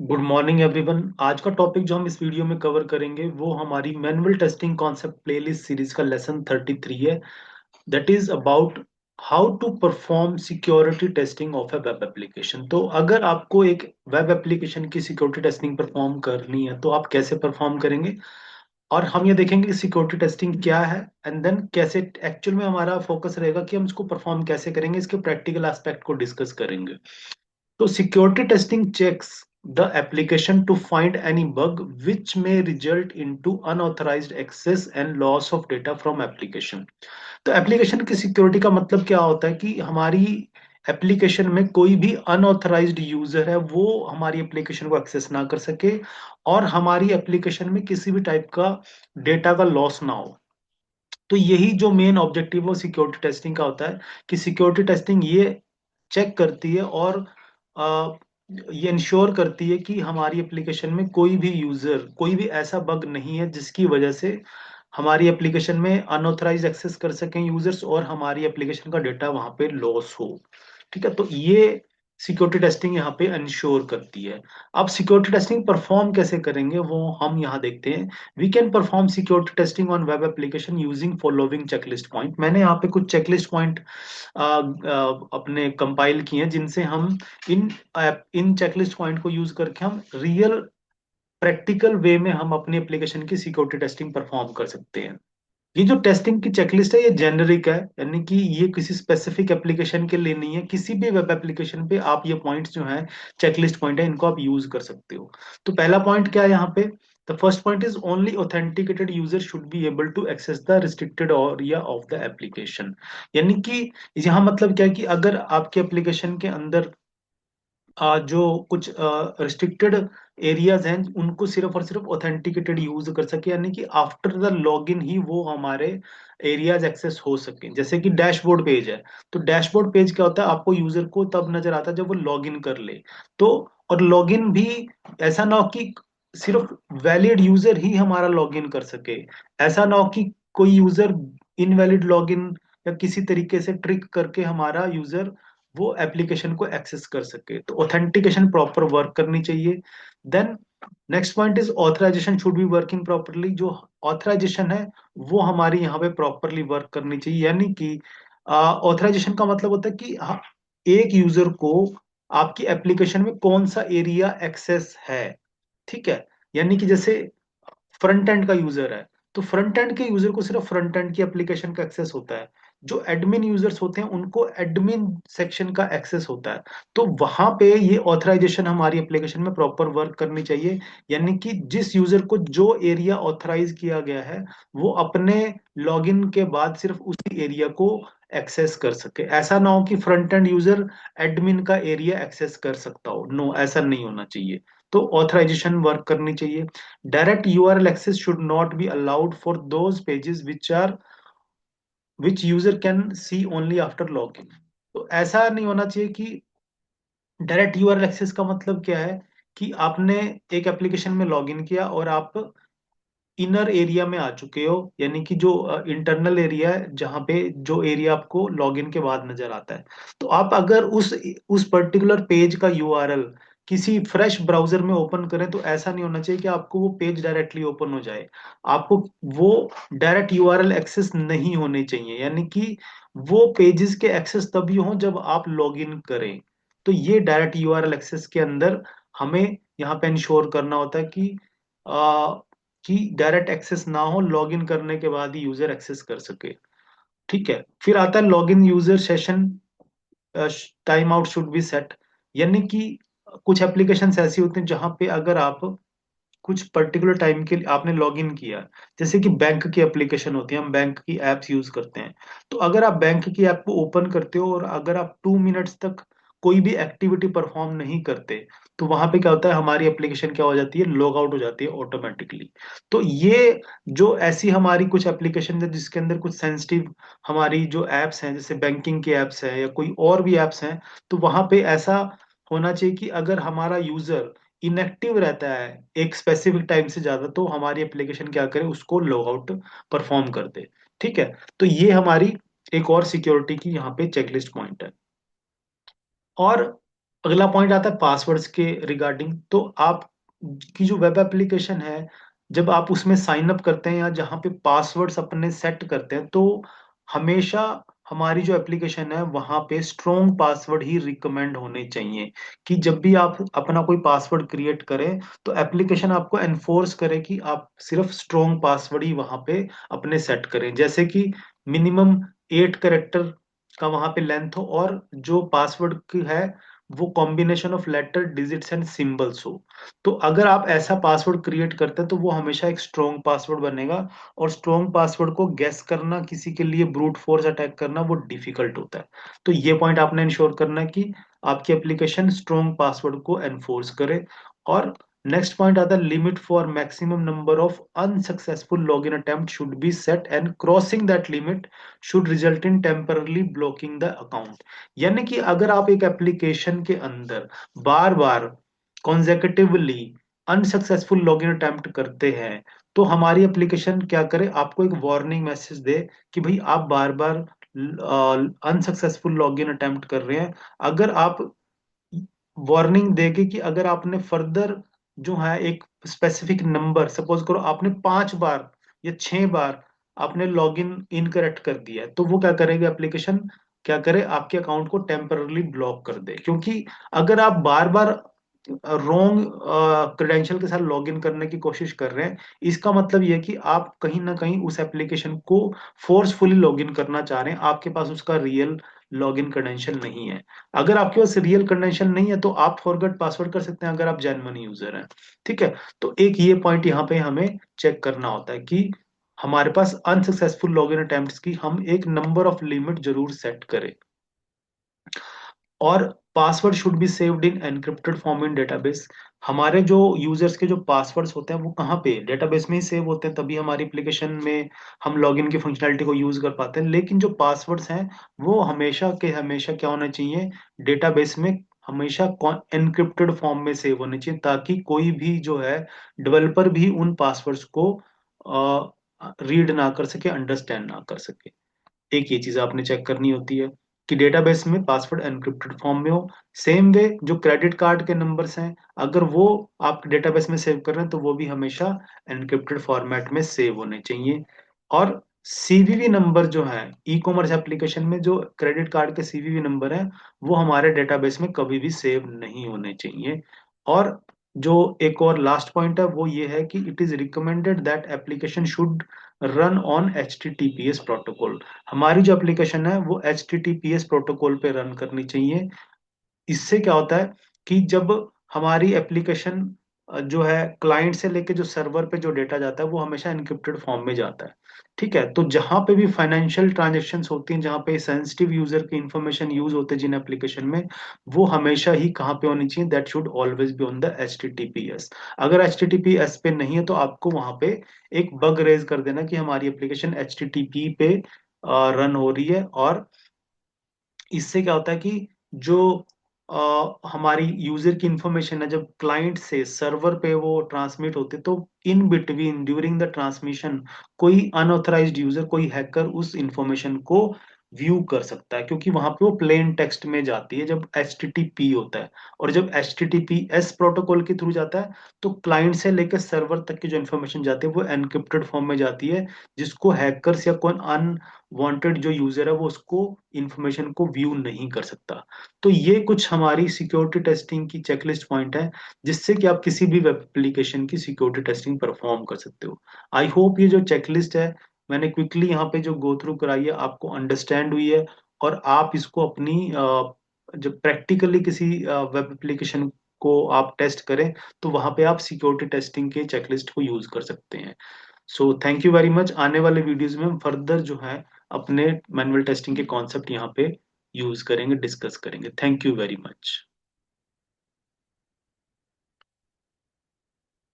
Good morning everyone. आज का topic जो हम इस वीडियो में कवर करेंगे वो हमारी manual testing concept playlist series का लेसन 33 है। That is about how to perform security testing of a web application. तो अगर आपको एक वेब एप्लीकेशन की सिक्योरिटी टेस्टिंग परफॉर्म करनी है तो आप कैसे परफॉर्म करेंगे, और हम ये देखेंगे कि सिक्योरिटी टेस्टिंग क्या है एंड देन कैसे एक्चुअल में हमारा फोकस रहेगा कि हम इसको परफॉर्म कैसे करेंगे, इसके प्रैक्टिकल एस्पेक्ट को डिस्कस करेंगे। So security testing checks the application to find any bug which may result into unauthorized access and loss of data from application। तो एप्लीकेशन की सिक्योरिटी का मतलब क्या होता है कि हमारी एप्लीकेशन में कोई भी अनऑथराइज्ड यूजर है वो हमारी एप्लीकेशन को एक्सेस ना कर सके और हमारी एप्लीकेशन में किसी भी टाइप का डेटा का लॉस ना हो। तो यही जो मेन ऑब्जेक्टिव है सिक्योरिटी टेस्टिंग का होता है कि सिक्योरिटी टेस्टिंग ये चेक करती है और अ, ये इंश्योर करती है कि हमारी एप्लीकेशन में कोई भी यूजर, कोई भी ऐसा बग नहीं है जिसकी वजह से हमारी एप्लीकेशन में अनऑथराइज एक्सेस कर सकें यूजर्स और हमारी एप्लीकेशन का डेटा वहां पे लॉस हो। ठीक है, तो ये सिक्योरिटी टेस्टिंग यहाँ पे इंश्योर करती है। अब सिक्योरिटी टेस्टिंग परफॉर्म कैसे करेंगे वो हम यहाँ देखते हैं। We can perform security testing on web application using following checklist point. मैंने यहाँ पे कुछ चेकलिस्ट पॉइंट अपने कंपाइल किए हैं जिनसे हम इन इन चेकलिस्ट पॉइंट को यूज करके हम रियल प्रैक्टिकल वे में हम अपनी एप्लीकेशन की सिक्योरिटी टेस्टिंग परफॉर्म कर सकते हैं। ये जो टेस्टिंग की चेकलिस्ट है ये जेनरिक है, यानी कि ये किसी स्पेसिफिक एप्लीकेशन के लिए नहीं है। किसी भी वेब एप्लीकेशन पे आप ये पॉइंट्स जो हैं, चेकलिस्ट पॉइंट है, इनको आप यूज कर सकते हो। तो पहला पॉइंट क्या है यहाँ पे? The first point is only authenticated user should be able to access the restricted area of the application. यानी कि यहाँ मतलब क्या है कि अगर आपके एप्लीकेशन के अंदर जो कुछ रिस्ट्रिक्टेड एरियाज हैं उनको सिर्फ और सिर्फ ऑथेंटिकेटेड यूज कर सके, यानी कि आफ्टर द लॉगिन ही वो हमारे एरियाज एक्सेस हो सके। जैसे कि डैशबोर्ड पेज है, तो डैशबोर्ड पेज क्या होता है, आपको यूजर को तब नजर आता है जब वो लॉगिन कर ले। तो और लॉगिन भी ऐसा ना हो कि सिर्फ वैलिड यूजर ही हमारा लॉगिन कर सके। ऐसा ना हो कि कोई यूजर इनवैलिड लॉगिन या किसी तरीके से ट्रिक करके हमारा यूजर वो एप्लीकेशन को एक्सेस कर सके। तो ऑथेंटिकेशन प्रॉपर वर्क करनी चाहिए। Then next point is authorization should be working properly. जो ऑथराइजेशन है वो हमारी यहाँ पे प्रॉपरली वर्क करनी चाहिए। यानी कि ऑथराइजेशन का मतलब होता है कि एक यूजर को आपकी एप्लीकेशन में कौन सा एरिया एक्सेस है। ठीक है, यानी कि जैसे फ्रंट एंड का यूजर है तो फ्रंट एंड के यूजर को सिर्फ फ्रंट एंड की एप्लीकेशन का एक्सेस होता है। जो एडमिन यूजर्स होते हैं उनको एडमिन सेक्शन का एक्सेस होता है। तो वहां पे ये ऑथराइजेशन हमारी एप्लीकेशन में प्रॉपर वर्क करनी चाहिए। यानी कि जिस यूजर को जो एरिया ऑथराइज किया गया है वो अपने लॉगिन के बाद सिर्फ उसी एरिया को एक्सेस कर सके। ऐसा ना हो कि फ्रंट एंड यूजर एडमिन का एरिया एक्सेस कर सकता हो। नो, ऐसा नहीं होना चाहिए। तो ऑथराइजेशन वर्क करनी चाहिए। Direct URL access should not be allowed for those pages which user can see only after login। तो ऐसा नहीं होना चाहिए कि डायरेक्ट यूआरएल एक्सेस का मतलब क्या है कि आपने एक एप्लीकेशन में लॉगिन किया और आप इनर एरिया में आ चुके हो, यानी कि जो इंटरनल एरिया है जहां पे जो एरिया आपको लॉगिन के बाद नजर आता है। तो आप अगर उस पर्टिकुलर पेज का यूआरएल किसी फ्रेश ब्राउजर में ओपन करें तो ऐसा नहीं होना चाहिए कि आपको वो पेज डायरेक्टली ओपन हो जाए। आपको वो डायरेक्ट यूआरएल एक्सेस नहीं होने चाहिए, यानी कि वो पेजेस के एक्सेस तभी हो जब आप लॉगिन करें। तो ये डायरेक्ट यूआरएल एक्सेस के अंदर हमें यहाँ पे इंश्योर करना होता है कि डायरेक्ट एक्सेस ना हो, लॉगिन करने के बाद ही यूजर एक्सेस कर सके। ठीक है, फिर आता है login user session time out should be set. यानी कि कुछ एप्लीकेशंस ऐसी होती हैं जहां पे अगर आप कुछ पर्टिकुलर टाइम के लिए आपने लॉगिन किया, जैसे कि बैंक की एप्लीकेशन होती है, हम बैंक की एप्स यूज करते हैं। तो अगर आप बैंक की ऐप को ओपन करते हो और अगर आप 2 मिनट्स तक कोई भी एक्टिविटी परफॉर्म नहीं करते तो वहां पे क्या होता है, हमारी एप्लीकेशन क्या हो जाती है, लॉग आउट हो जाती है ऑटोमेटिकली। तो ये जो ऐसी हमारी कुछ एप्लीकेशन है जिसके अंदर कुछ सेंसिटिव हमारी जो एप्स हैं, जैसे बैंकिंग की एप्स है या कोई और भी एप्स हैं, तो वहां पे ऐसा होना चाहिए कि अगर हमारा यूजर इनएक्टिव रहता है एक स्पेसिफिक टाइम से ज्यादा तो हमारी एप्लीकेशन क्या करे, उसको लॉग आउट परफॉर्म कर दे। ठीक है, तो ये हमारी एक और सिक्योरिटी की यहाँ पे चेकलिस्ट पॉइंट है। और अगला पॉइंट आता है पासवर्ड्स के रिगार्डिंग। तो आप की जो वेब एप्लीकेशन है, जब आप उसमें साइन अप करते हैं या जहाँ पे पासवर्ड्स अपने सेट करते हैं, तो हमेशा हमारी जो एप्लीकेशन है वहां पे स्ट्रॉन्ग पासवर्ड ही रिकमेंड होने चाहिए। कि जब भी आप अपना कोई पासवर्ड क्रिएट करें, तो एप्लीकेशन आपको एनफोर्स करे कि आप सिर्फ स्ट्रॉन्ग पासवर्ड ही वहां पे अपने सेट करें। जैसे कि मिनिमम 8 कैरेक्टर का वहां पे लेंथ हो, और जो पासवर्ड की है वो combination of letter, digits and symbols हो। तो अगर आप ऐसा पासवर्ड क्रिएट करते हैं तो वो हमेशा एक स्ट्रॉन्ग पासवर्ड बनेगा। और स्ट्रॉन्ग पासवर्ड को गेस करना, किसी के लिए ब्रूट फोर्स अटैक करना, वो डिफिकल्ट होता है। तो ये पॉइंट आपने इंश्योर करना है कि आपकी एप्लीकेशन स्ट्रॉन्ग पासवर्ड को एनफोर्स करे। और नेक्स्ट पॉइंट आता है limit for maximum number of unsuccessful login attempt should be set, and crossing that limit should result in temporarily blocking the account. यानी कि अगर आप एक एप्लीकेशन के अंदर बार बार कॉन्जेकेटिवली अनसक्सेसफुल लॉगिन अटेम्प्ट करते हैं, तो हमारी एप्लीकेशन क्या करे, आपको एक वार्निंग मैसेज दे कि भाई आप बार बार अनसक्सेसफुल लॉगिन अटेम्प्ट कर रहे हैं। अगर आप वार्निंग देगी कि अगर आपने फर्दर जो है एक स्पेसिफिक नंबर, सपोज करो आपने 5 बार या 6 बार आपने लॉगिन इनकरेक्ट कर दिया है, तो वो क्या करेगी एप्लीकेशन, क्या करे, आपके अकाउंट को टेम्पररली ब्लॉक कर दे। क्योंकि अगर आप बार बार रॉन्ग क्रेडेंशियल के साथ लॉगिन करने की कोशिश कर रहे हैं, इसका मतलब ये है कि आप कहीं ना कहीं उस एप्लीकेशन को फोर्सफुली लॉगिन करना चाह रहे हैं, आपके पास उसका रियल लॉगिन क्रेडेंशियल नहीं है। अगर आपके पास रियल क्रेडेंशियल नहीं है, तो आप फॉरगेट पासवर्ड कर सकते हैं अगर आप जेन्युइन यूजर हैं। ठीक है। तो एक ये पॉइंट यहाँ पे हमें चेक करना होता है कि हमारे पास अनसक्सेसफुल लॉगिन अटेम्प्ट्स की हम एक नंबर ऑफ लिमिट जरूर सेट करें। और password should be saved in encrypted form in database. हमारे जो यूजर्स के जो पासवर्ड्स होते हैं वो कहाँ पे, डेटाबेस में ही सेव होते हैं, तभी हमारी एप्लीकेशन में हम लॉगिन की फंक्शनैलिटी को यूज कर पाते हैं। लेकिन जो पासवर्ड्स हैं वो हमेशा के हमेशा क्या होना चाहिए, डेटाबेस में हमेशा एनक्रिप्टेड फॉर्म में सेव होने चाहिए, ताकि कोई भी जो है डेवलपर भी उन पासवर्ड्स को रीड ना कर सके, अंडरस्टैंड ना कर सके। एक ये चीज आपने चेक करनी होती है कि डेटाबेस में पासवर्ड एनक्रिप्टेड फॉर्म में हो। सेम वे जो क्रेडिट कार्ड के नंबर्स हैं, अगर वो आप डेटाबेस में सेव कर रहे हैं, तो वो भी हमेशा एनक्रिप्टेड फॉर्मेट में सेव होने चाहिए। और सीवीवी नंबर जो है, ई कॉमर्स एप्लीकेशन में जो क्रेडिट कार्ड के सीवीवी नंबर हैं, वो हमारे डेटाबेस में कभी भी सेव नहीं होने चाहिए। और जो एक और लास्ट पॉइंट है वो ये है कि it is recommended that application should run on HTTPS protocol. हमारी जो एप्लीकेशन है वो HTTPS प्रोटोकॉल पे रन करनी चाहिए। इससे क्या होता है कि जब हमारी एप्लीकेशन जो है क्लाइंट से लेके जो सर्वर पे जो डेटा जाता है वो हमेशा एनक्रिप्टेड फॉर्म में जाता है। ठीक है। तो जहां पे भी फाइनेंशियल ट्रांजैक्शंस होती हैं, जहां पे सेंसिटिव यूजर की इंफॉर्मेशन यूज होते हैं जिन एप्लीकेशन में, वो हमेशा ही कहाँ पे होनी चाहिए, that should always be on the HTTPS। अगर HTTPS पे नहीं है, तो आपको वहां पे एक बग रेज कर देना कि हमारी एप्लीकेशन HTTP पे रन हो रही है। और इससे क्या होता है कि जो हमारी यूजर की इंफॉर्मेशन है, जब क्लाइंट से सर्वर पे वो ट्रांसमिट होते, तो in between during the transmission कोई अनऑथराइज्ड यूजर, कोई हैकर उस इंफॉर्मेशन को व्यू कर सकता है, क्योंकि वहां पे वो प्लेन टेक्स्ट में जाती है जब HTTP होता है। और जब HTTPS प्रोटोकॉल के थ्रू जाता है, तो क्लाइंट से लेकर सर्वर तक की जो इन्फॉर्मेशन जाती है वो एनक्रिप्टेड फॉर्म में जाती है, जिसको हैकर्स या कोई वांटेड जो यूजर है वो उसको इंफॉर्मेशन को व्यू नहीं कर सकता। तो ये कुछ हमारी सिक्योरिटी टेस्टिंग की चेकलिस्ट पॉइंट है, जिससे कि आप किसी भी वेब एप्लीकेशन की सिक्योरिटी टेस्टिंग परफॉर्म कर सकते हो। आई होप ये जो चेकलिस्ट है मैंने क्विकली यहाँ पे जो गो थ्रू कराई है आपको अंडरस्टैंड हुई है, और आप इसको अपनी जब प्रैक्टिकली किसी वेब एप्लीकेशन को आप टेस्ट करें, तो वहां पे आप सिक्योरिटी टेस्टिंग के चेकलिस्ट को यूज कर सकते हैं। So thank you very much. आने वाले वीडियोस में हम फर्दर जो है अपने मैनुअल टेस्टिंग के कॉन्सेप्ट यहाँ पे यूज करेंगे, डिस्कस करेंगे। Thank you very much.